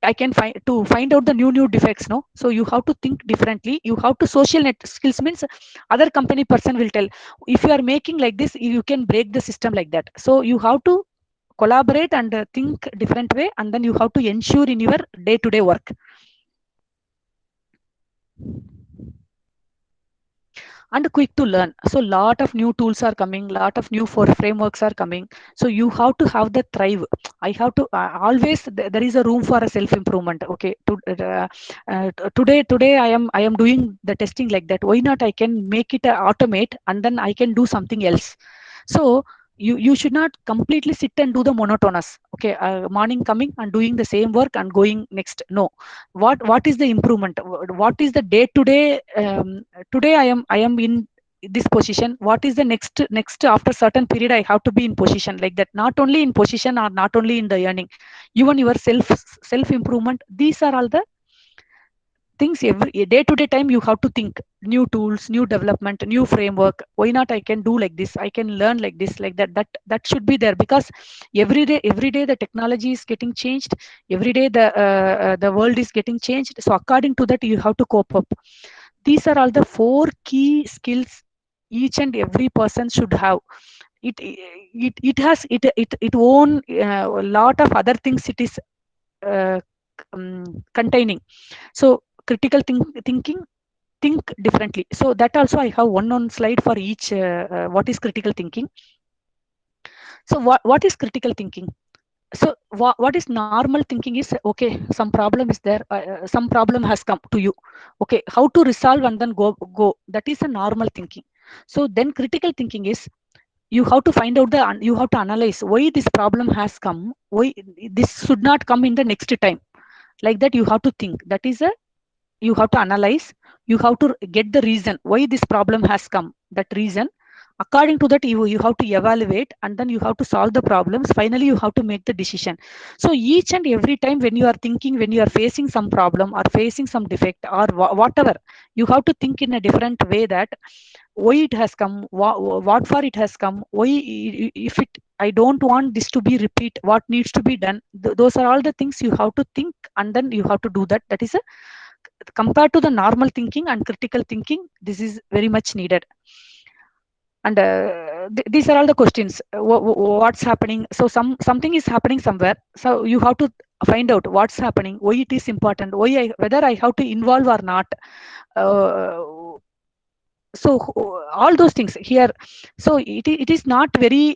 I can find out the new defects. No, so you have to think differently. You have to social net skills means other company person will tell, if you are making like this, you can break the system like that. So you have to collaborate and think different way, and then you have to ensure in your day to day work. And quick to learn. So lot of new tools are coming, lot of new for frameworks are coming. So you have to have the thrive. I have to always there is a room for a self improvement. Okay, today I am doing the testing like that. Why not I can make it automate, and then I can do something else. So you should not completely sit and do the monotonous. Okay, morning coming and doing the same work and going next. No, what is the improvement? What is the day to day? Today I am in this position. What is the next after certain period I have to be in position, like that. Not only in position, or not only in the earning, even your self improvement. These are all the things. Every day to day time you have to think new tools, new development, new framework. Why not I can do like this, I can learn like this, like that. That should be there, because every day the technology is getting changed. Every day the world is getting changed. So according to that, you have to cope up. These are all the four key skills each and every person should have. It has it own a lot of other things it is uh, containing. So critical thinking, think differently. So that also I have one on slide for each what is critical thinking. So what is critical thinking? So what is normal thinking is, okay, some problem is there, some problem has come to you, okay, how to resolve and then go, that is a normal thinking. So then critical thinking is, you have to find out the you have to analyze why this problem has come, why this should not come in the next time, like that you have to think. That is a, you have to analyze, you have to get the reason why this problem has come, that reason. According to that, you have to evaluate, and then you have to solve the problems. Finally you have to make the decision. So each and every time when you are thinking, when you are facing some problem or facing some defect or whatever, you have to think in a different way, that why it has come, what for it has come, why, if it, I don't want this to be repeat, what needs to be done. Those are all the things you have to think, and then you have to do that. That is a, compared to the normal thinking and critical thinking, this is very much needed. And these are all the questions. What's happening? So something is happening somewhere, so you have to find out what's happening, why it is important, why whether I have to involve or not. uh, so all those things here. So it is not very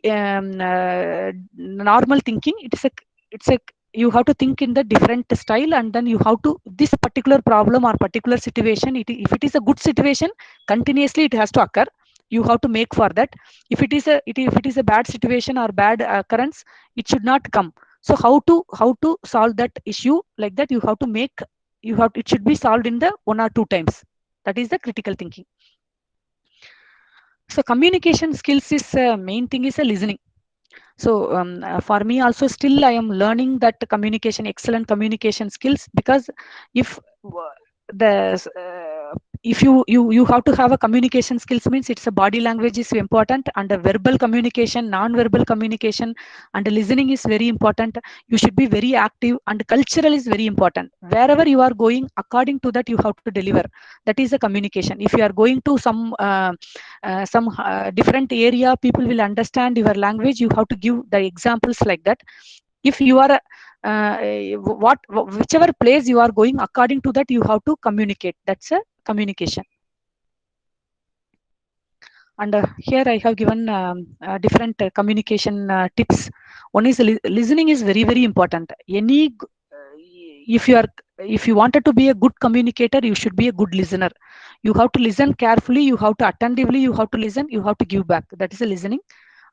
normal thinking. It's a, you have to think in the different style, and then you have to, this particular problem or particular situation, if it is a good situation, continuously it has to occur, you have to make for that. If it is a if it is a bad situation or bad occurrence, it should not come. So how to solve that issue, like that you have to make, you have, it should be solved in the one or two times. That is the critical thinking. So communication skills is main thing is a listening. So for me also, still I am learning that communication, excellent communication skills, because if the if you have to have a communication skills, means it's a body language is important, and a verbal communication, non-verbal communication, and listening is very important. You should be very active, and cultural is very important. Wherever you are going, according to that you have to deliver. That is a communication. If you are going to some different area, people will understand your language, you have to give the examples like that. If you are whichever place you are going, according to that you have to communicate. That's a communication. And here I have given different communication tips. One is listening is very very important. Any if you are, if you wanted to be a good communicator, you should be a good listener. You have to listen carefully, you have to attentively, you have to listen, you have to give back. That is a listening.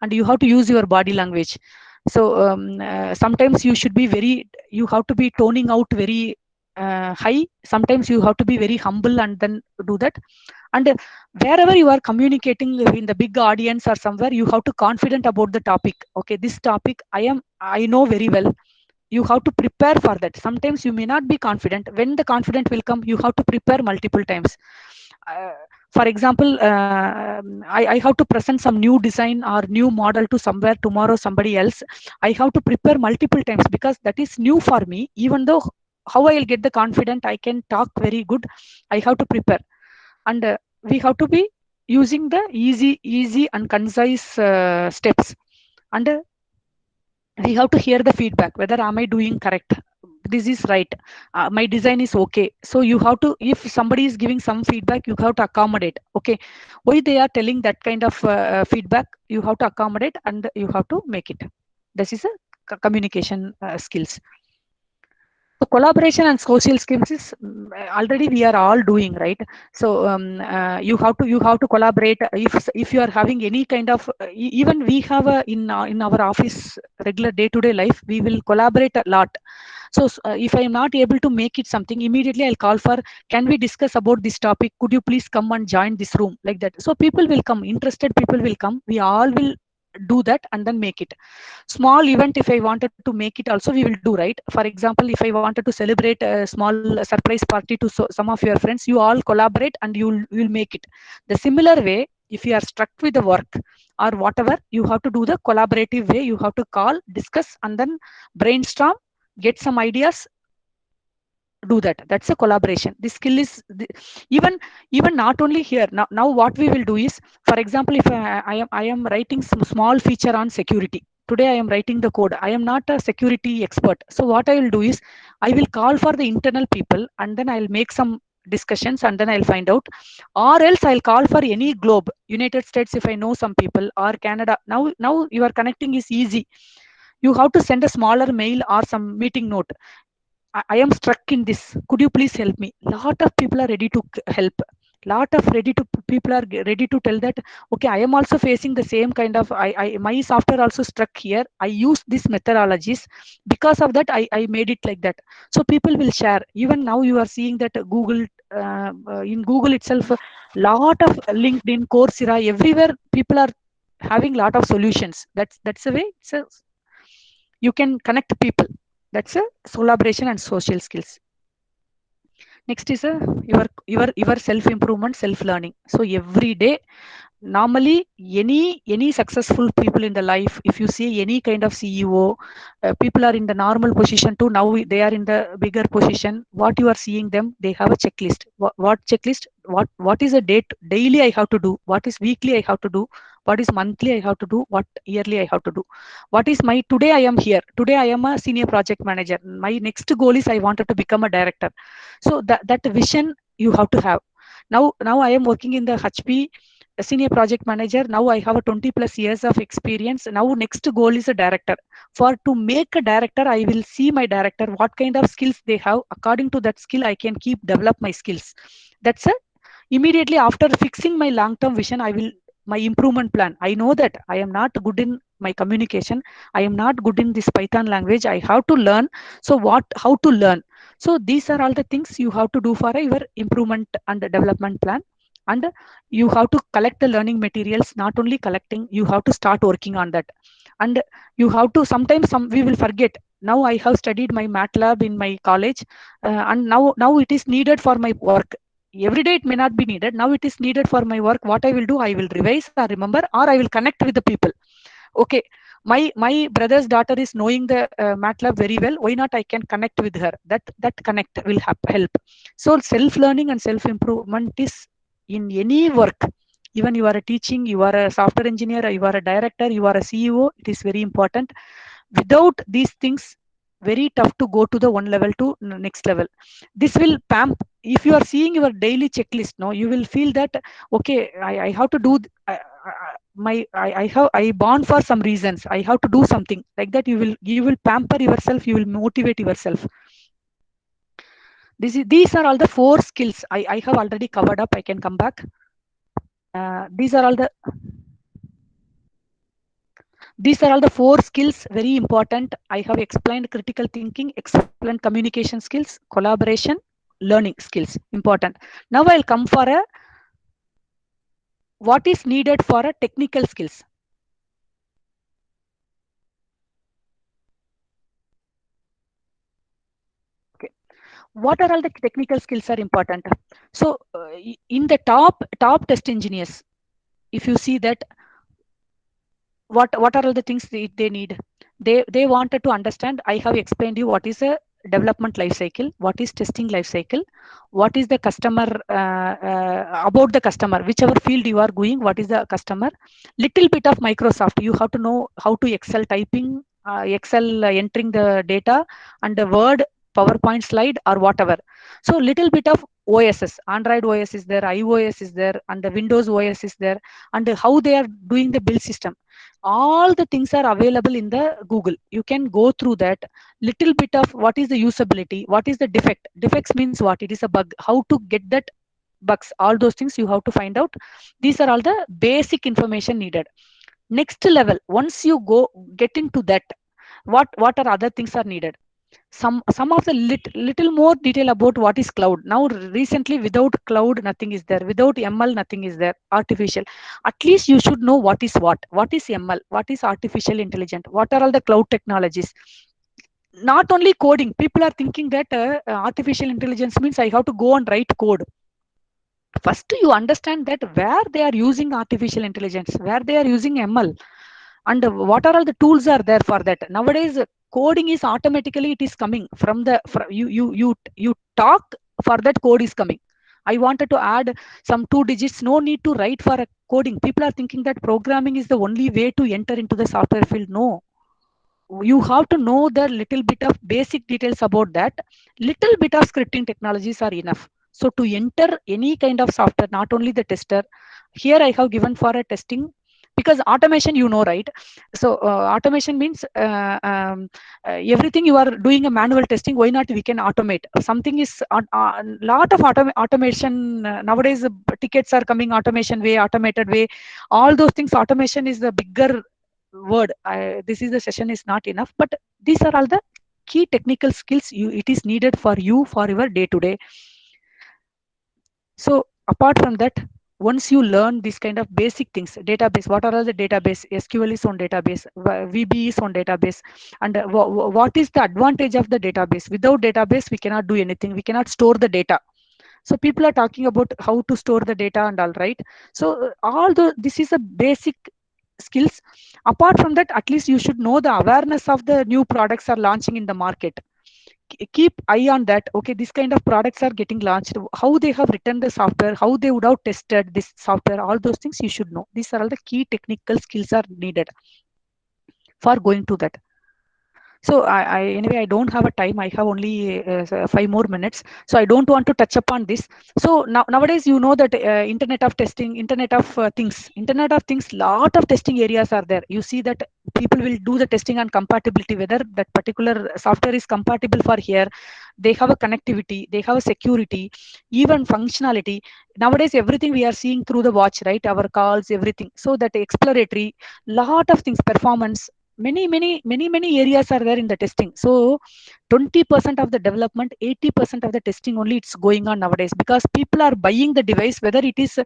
And you have to use your body language. So sometimes you should be very, you have to be toning out very high. Sometimes you have to be very humble and then do that. And wherever you are communicating in the big audience or somewhere, you have to confident about the topic. Okay, this topic I know very well. You have to prepare for that. Sometimes you may not be confident. When the confident will come, you have to prepare multiple times. uh, for example, I have to present some new design or new model to somewhere tomorrow, somebody else. I have to prepare multiple times, because that is new for me. Even though how I'll get the confident, I can talk very good, I have to prepare. And we have to be using the easy and concise steps. And we have to hear the feedback, whether am I doing correct, this is right, my design is okay. So you have to, if somebody is giving some feedback, you have to accommodate. Okay, why they are telling that kind of feedback, you have to accommodate, and you have to make it. This is a communication skills. So collaboration and social skills is already we are all doing, right? So you have to collaborate. If you are having any kind of even we have a in our office regular day to day life, we will collaborate a lot. So if I am not able to make it something immediately, I'll call for, can we discuss about this topic, could you please come and join this room, like that. So people will come, interested people will come, we all will do that and then make it. Small event, if I wanted to make it also, we will do, right? For example, if I wanted to celebrate a small surprise party to some of your friends, you all collaborate and you will make it. The similar way, if you are struck with the work or whatever, you have to do the collaborative way. You have to call, discuss, and then brainstorm, get some ideas, do that. That's a collaboration. The skill is even even not only here. Now what we will do is, for example, if I am writing some small feature on security. Today I am writing the code. I am not a security expert. So what I will do is, I will call for the internal people, and then I'll make some discussions, and then I'll find out. Or else I'll call for any globe, United States, if I know some people, or Canada. Now your connecting is easy. You have to send a smaller mail or some meeting note. I am stuck in this. Could you please help me? Lot of people are ready to help. Lot of ready to people are ready to tell that, okay, I am also facing the same kind of, my software also struck here. I use these methodologies. Because of that, I made it like that. So people will share. Even now you are seeing that Google, in Google itself, lot of LinkedIn, Coursera, everywhere people are having lot of solutions. That's the way. You can connect people. That's a collaboration and social skills. Next is a your self improvement, self learning. So every day, normally, any successful people in the life, if you see any kind of CEO, people are in the normal position to now they are in the bigger position. What you are seeing them, they have a checklist. What checklist? What is a date daily I have to do? What is weekly I have to do? What is monthly I have to do? What yearly I have to do? What is my today? I am here today, I am a senior project manager. My next goal is I wanted to become a director. So that vision you have to have. Now I am working in the HP, a senior project manager. Now I have a 20 plus years of experience. Now next goal is a director. For to make a director, I will see my director what kind of skills they have. According to that skill, I can keep develop my skills. That's a immediately after fixing my long term vision, I will my improvement plan. I know that I am not good in my communication. I am not good in this Python language. I have to learn. So what how to learn? So these are all the things you have to do for your improvement and development plan. And you have to collect the learning materials. Not only collecting, you have to start working on that. And you have to sometimes some we will forget. Now I have studied my MATLAB in my college, and now it is needed for my work. Every day it may not be needed. Now it is needed for my work. What I will do, I will revise or remember, or I will connect with the people. Okay, my brother's daughter is knowing the MATLAB very well. Why not I can connect with her? That connect will help. So self learning and self improvement is in any work. Even you are a teaching, you are a software engineer, you are a director, you are a CEO, it is very important. Without these things, very tough to go to the one level to next level. This will pamp. If you are seeing your daily checklist, no, you will feel that, okay, I have to do I have I born for some reasons, I have to do something like that. You will pamper yourself, you will motivate yourself. These are all the four skills I have already covered up. I can come back. These are all the These are all the four skills, very important. I have explained critical thinking, explained communication skills, collaboration, learning skills, important. Now I'll come for a what is needed for a technical skills. Okay. What are all the technical skills are important? So in the top test engineers, if you see that, what are all the things they need? They wanted to understand. I have explained you what is a development life cycle, what is testing life cycle, what is the customer, about the customer, whichever field you are going, what is the customer. Little bit of Microsoft, you have to know how to Excel typing, Excel entering the data, and the Word, PowerPoint slide, or whatever. So little bit of OSs, Android OS is there, iOS is there, and the Windows OS is there, and how they are doing the build system. All the things are available in the Google. You can go through that. Little bit of what is the usability, what is the defects means what, it is a bug, how to get that bugs, all those things you have to find out. These are all the basic information needed. Next level, once you go get into that, what are other things are needed? Some of the little more detail about what is cloud. Now recently, without cloud nothing is there, without ML nothing is there, artificial. At least you should know what is ML, what is artificial intelligence, what are all the cloud technologies. Not only coding, people are thinking that artificial intelligence means I have to go and write code. First you understand that where they are using artificial intelligence, where they are using ML, and what are all the tools are there for that. Nowadays coding is automatically, it is coming from the you talk, for that code is coming. I wanted to add some 2 digits, no need to write for a coding. People are thinking that programming is the only way to enter into the software field. No, you have to know the little bit of basic details about that. Little bit of scripting technologies are enough. So to enter any kind of software, not only the tester, here I have given for a testing, because automation, you know, right? So automation means everything you are doing a manual testing, why not we can automate something? Is a lot of automation nowadays. Tickets are coming automation way, automated way, all those things. Automation is the bigger word. This is the session is not enough, but these are all the key technical skills you it is needed for you for your day to day. So apart from that, once you learn this kind of basic things, database, what are all the database? SQL is on database, VB is on database, and what is the advantage of the database? Without database, we cannot do anything. We cannot store the data. So people are talking about how to store the data and all, right? So all the this is a basic skills. Apart from that, at least you should know the awareness of the new products are launching in the market. Keep eye on that. Okay, this kind of products are getting launched, how they have written the software, how they would have tested this software, all those things you should know. These are all the key technical skills are needed for going to that. So anyway, I don't have a time. I have only 5 more minutes. So I don't want to touch upon this. So nowadays, you know that Internet of testing, Internet of Internet of Things, lot of testing areas are there. You see that people will do the testing on compatibility, whether that particular software is compatible for here. They have a connectivity, they have a security, even functionality. Nowadays, everything we are seeing through the watch, right? Our calls, everything. So that exploratory, lot of things, performance, many areas are there in the testing. So 20% of the development, 80% of the testing only it's going on nowadays, because people are buying the device, whether it is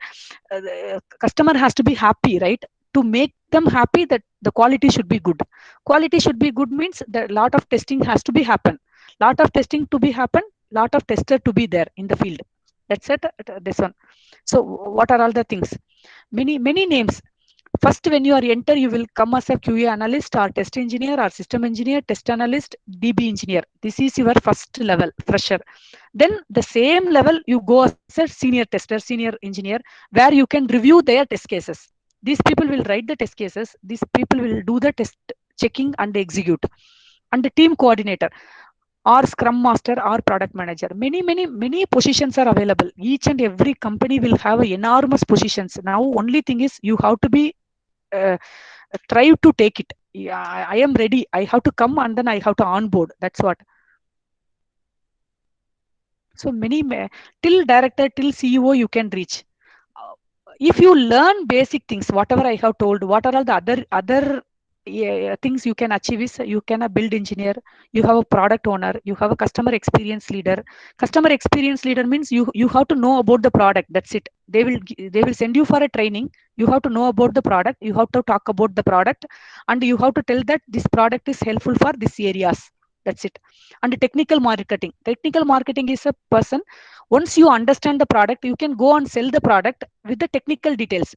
the customer has to be happy, right? To make them happy, that the quality should be good. Quality should be good means that lot of testing has to be happen, lot of testing to be happen, lot of tester to be there in the field. That's it. This one. So what are all the things? Many names. First, when you are enter, you will come as a QA analyst or test engineer or system engineer, test analyst, DB engineer. This is your first level, fresher. Then the same level you go as a senior tester, senior engineer, where you can review their test cases. These people will write the test cases. These people will do the test checking and execute. And the team coordinator or scrum master or product manager, many positions are available. Each and every company will have enormous positions. Now only thing is you have to be uh, try to take it. Yeah, I am ready, I have to come, and then I have to onboard. That's what. So till director, till CEO you can reach. Uh, if you learn basic things, whatever I have told, what are all the other things you can achieve is, you can a build engineer, you have a product owner, you have a customer experience leader. Customer experience leader means you have to know about the product. That's it. They will send you for a training. You have to know about the product, you have to talk about the product, and you have to tell that this product is helpful for this areas. That's it. And technical marketing is a person, once you understand the product, you can go and sell the product with the technical details.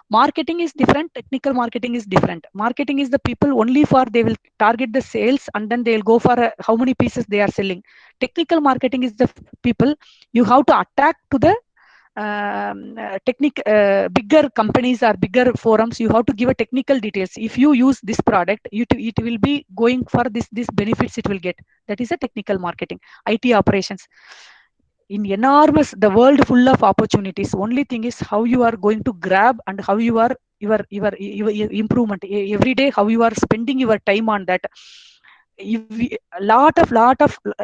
Marketing is different, technical marketing is different. Marketing is the people only for, they will target the sales, and then they'll go for how many pieces they are selling. Technical marketing is the people, you have to attack to the bigger companies or bigger forums. You have to give a technical details. If you use this product, it will be going for this benefits it will get. That is a technical marketing. IT operations, in enormous, the world full of opportunities. Only thing is how you are going to grab, and how you are your improvement every day, how you are spending your time on that. A lot of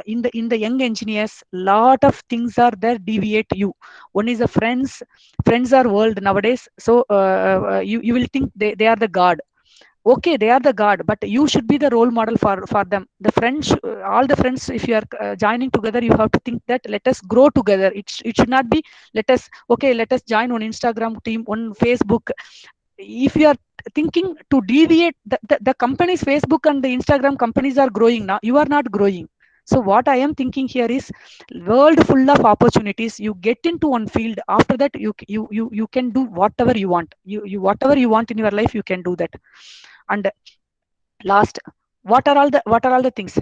in the young engineers, lot of things are there deviate you. One is the friends are world nowadays. So you will think they are the god. Okay, they are the god, but you should be the role model for them. The friends, all the friends, if you are joining together, you have to think that let us grow together. It should not be let us, okay, let us join on Instagram team, on Facebook. If you are thinking to deviate, the companies Facebook and the Instagram companies are growing now, you are not growing. So what I am thinking here is, world full of opportunities. You get into one field, after that you can do whatever you want. You whatever you want in your life, you can do that. And last, what are all the things?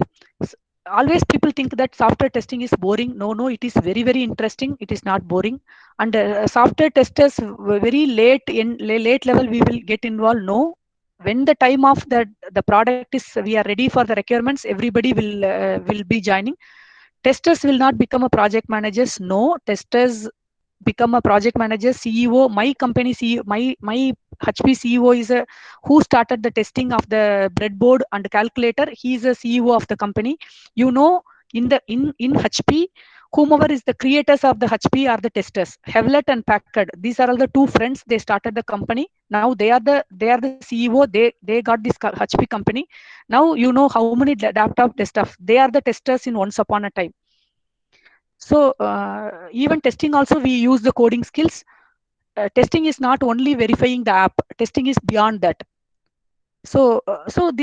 always people think that software testing is boring. No, no, it is very, very interesting. It is not boring. And software testers very late in late level we will get involved. No, when the time of the product is we are ready for the requirements, everybody will be joining. Testers will not become a project managers. No, testers become a project manager. CEO, my company CEO, my HP CEO is a who started the testing of the breadboard and calculator. He is a CEO of the company. You know, in HP, whomever is the creators of the HP are the testers. Hewlett and Packard, these are all the two friends. They started the company. Now they are the CEO. They got this HP company. Now you know how many laptop stuff. They are the testers in once upon a time. So even testing also we use the coding skills. Testing is not only verifying the app. Testing is beyond that. So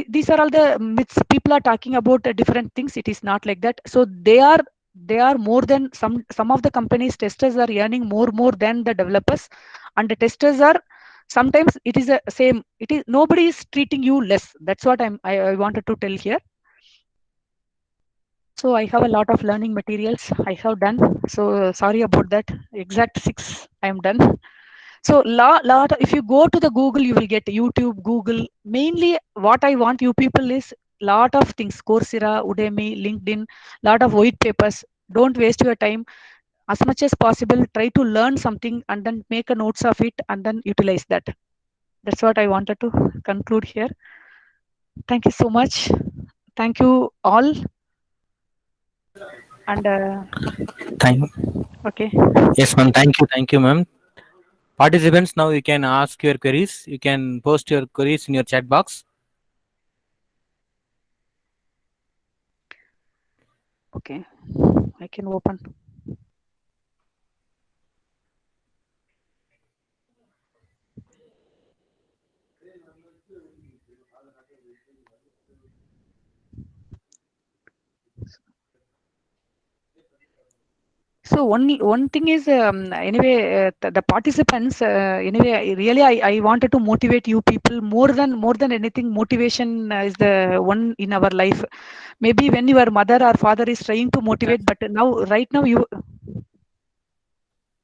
these are all the myths. People are talking about different things. It is not like that. So they are more than some of the companies. Testers are earning more than the developers, and the testers are sometimes it is a same. It is nobody is treating you less. That's what I wanted to tell here. So I have a lot of learning materials I have done. So sorry about that. Exact 6 I am done. So if you go to the Google, you will get YouTube, Google. Mainly what I want you people is lot of things. Coursera, Udemy, LinkedIn, lot of white papers. Don't waste your time. As much as possible, try to learn something and then make a notes of it and then utilize that. That's what I wanted to conclude here. Thank you so much. Thank you all. And Thank, okay. yes, ma'am. Thank you, ma'am. Participants, now you can ask your queries. You can post your queries in your chat box. Okay. I can open. So one thing is anyway the participants anyway I wanted to motivate you people more than anything. Motivation is the one in our life. Maybe when your mother or father is trying to motivate, but now right now you,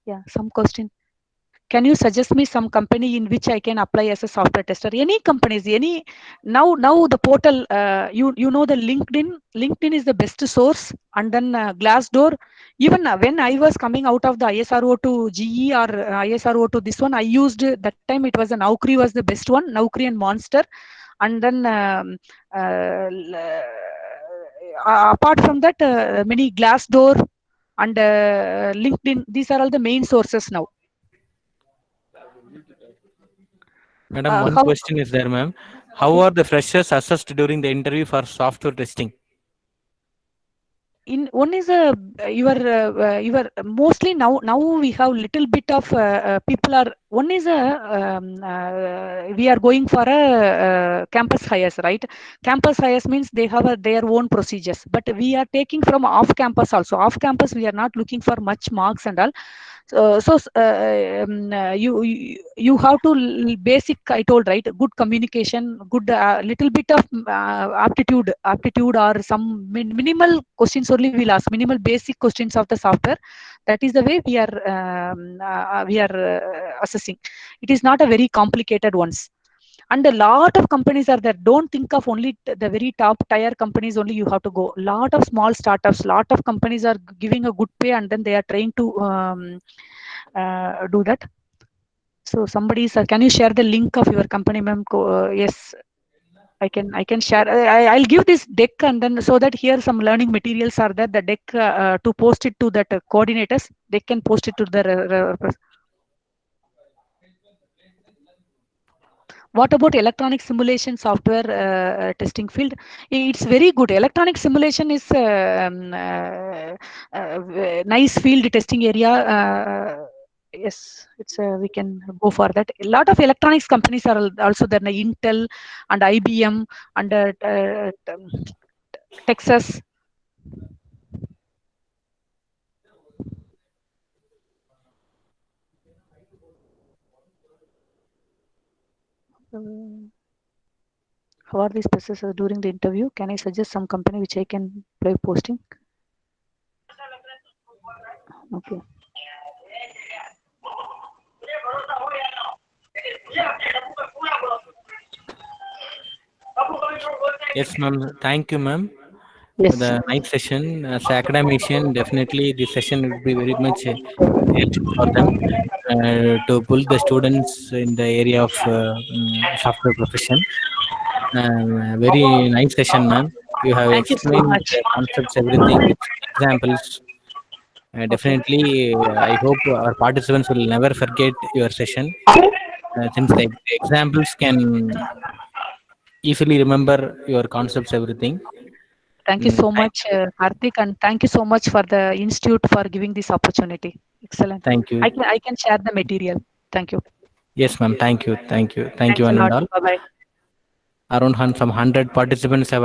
yeah, some question. Can you suggest me some company in which I can apply as a software tester? Any companies, any now the portal, you know the LinkedIn. LinkedIn is the best source, and then Glassdoor. Even when I was coming out of the ISRO to GE or ISRO to this one, I used that time it was a Naukri was the best one, Naukri and Monster, and then apart from that, many Glassdoor and LinkedIn. These are all the main sources now. Madam, one How question is there, ma'am. How are the freshers assessed during the interview for software testing? in one is a your mostly now we have little bit of people are one is a we are going for a campus hires, right? Campus hires means they have their own procedures, but we are taking from off campus also. Off campus we are not looking for much marks and all. You have to basic I told, right? Good communication, good little bit of aptitude or some minimal questions only we'll ask. Minimal basic questions of the software. That is the way we are assessing. It is not a very complicated ones. And a lot of companies are there. Don't think of only the very top tier companies only you have to go. Lot of small startups, lot of companies are giving a good pay, and then they are trying to do that. So somebody is, can you share the link of your company, ma'am? Yes, I can share. I'll give this deck, and then so that here some learning materials are there. The deck to post it to that coordinators. They can post it to the. What about electronic simulation software testing field? It's very good. Electronic simulation is nice field testing area. Yes, it's we can go for that. A lot of electronics companies are also there. Intel and IBM and Texas. How are these processes during the interview? Can I suggest some company which I can play posting? Okay. Yes, ma'am. Thank you, ma'am, for Yes. the nice session. As an academician, definitely this session will be very much helpful for them to pull the students in the area of software profession. Very nice session, ma'am. You have Thank you so explained much. the concepts, everything with examples. Okay. Definitely, I hope our participants will never forget your session, since the examples can easily remember your concepts, everything. Thank you so Thank much, Karthik, and thank you so much for the institute for giving this opportunity. Excellent. thank you. I can share the material. Thank you. Yes, ma'am. Thank you. Thank you. Thank you, Thanks a one and lot. all. Bye bye. Around some 100 participants have